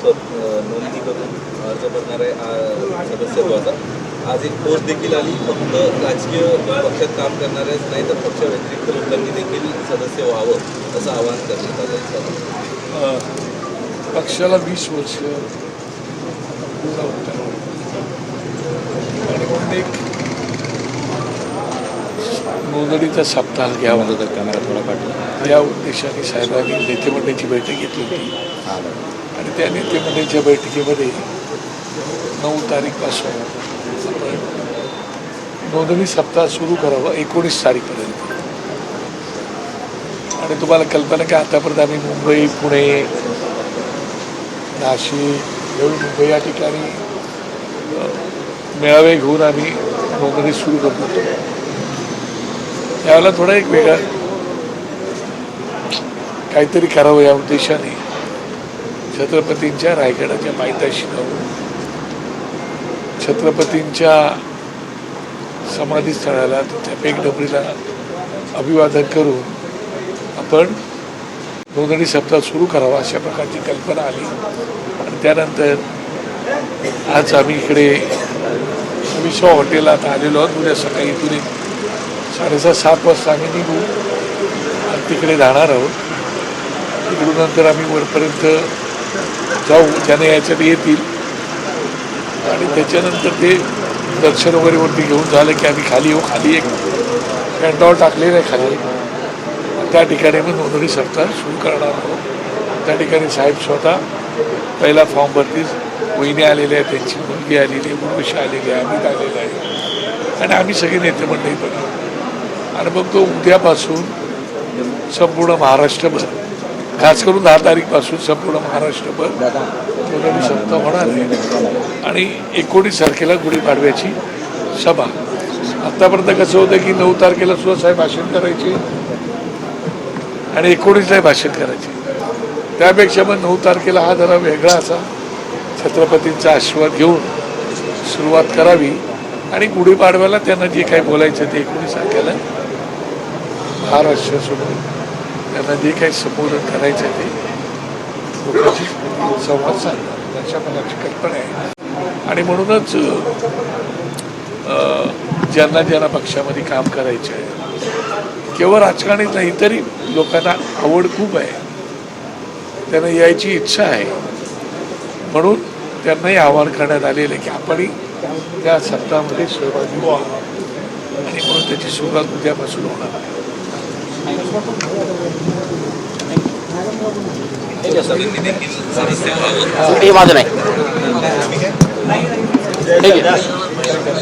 नोंदणी करून अर्ज करणारे सदस्यत्वाचा आज एक पोस्ट देखील आली. फक्त राजकीय पक्षात काम करणारेच नाही तर पक्ष व्यतिरिक्त लोकांनी देखील सदस्य व्हावं असं आवाहन करण्यात आलं. पक्षाला 20 वर्ष पूर्ण होतात आणि म्हणून एक नोंदणीचा सप्ताह घ्यावा या उद्देशाने साहेबांनी नेतेमंडळाची बैठक घेतली होती आणि त्या नेतेमंडळाच्या बैठकीमध्ये 9 तारीखपासून आपण नोंदणी सप्ताह सुरू करावा 19 तारीखपर्यंत. आणि तुम्हाला कल्पना की आतापर्यंत आम्ही मुंबई, पुणे, नाशिक, मुंबई या ठिकाणी मेळावे घेऊन आम्ही नोंदणी सुरू करत होतो. यावेळेला थोडा एक वेगळा काहीतरी करावं या उद्देशाने छत्रपतींच्या रायगडाच्या पायथ्याशी जाऊन छत्रपतींच्या समाधीस्थळाला तिच्या पेगडबरीला अभिवादन करून आपण नोंदणी सप्ताह सुरू करावा अशा प्रकारची कल्पना आली. आणि त्यानंतर आज आम्ही इकडे विश्वा हॉटेलला आता आलेलो आहोत. उद्या सकाळी इथून 6:30-7 वाजता आम्ही निघू आणि तिकडे जाणार आहोत. तिकडून नंतर आम्ही वरपर्यंत जाऊ, ज्याने याच्यात येतील आणि त्याच्यानंतर ते दर्शन वगैरे वरती घेऊन झालं की आम्ही खाली येऊ. खाली एक पॅन्टॉल टाकलेलं आहे खाली, त्या ठिकाणी आम्ही नोंदणी सप्ताह सुरू करणार आहोत. त्या ठिकाणी साहेब स्वतः पहिला फॉर्म भरतील. वहिनी आलेल्या आहे, त्यांची मुलगी आलेली आहे, मुलगी आलेली आहे, आम्ही आलेलं आहे आणि आम्ही सगळे नेते मंडळी बनवू. आणि मग तो उद्यापासून संपूर्ण महाराष्ट्रभर, खास करून 10 तारीखपासून संपूर्ण महाराष्ट्रभर नोंदणी सप्ताह होणार आहे. आणि 19 तारखेला गुढीपाडव्याची सभा. आत्तापर्यंत कसं होतं की 9 तारखेला सुद्धा साहेब भाषण करायचे आणि 19ला भाषण करायचे. त्यापेक्षा मग 9 तारखेला हा जरा वेगळा असा छत्रपतींचा आशीर्वाद घेऊन सुरुवात करावी आणि गुढीपाडव्याला त्यांना जे काही बोलायचं ते 19 तारखेला महाराष्ट्रासमोर त्यांना जे काही संबोधन करायचं ते लोकांशी संवाद साधणार अशा मनाची कल्पना आहे. आणि म्हणूनच ज्यांना पक्षामध्ये काम करायचं आहे, केवळ राजकारणीच नाही तरी लोकांना आवड खूप आहे, त्यांना यायची इच्छा आहे. म्हणून त्यांनाही आवाहन करण्यात आलेलं आहे की आपणही त्या सप्ताहामध्ये सहभागी व्हा आणि म्हणून त्याची सुरुवात उद्यापासून होणार आहे. माझं नाही.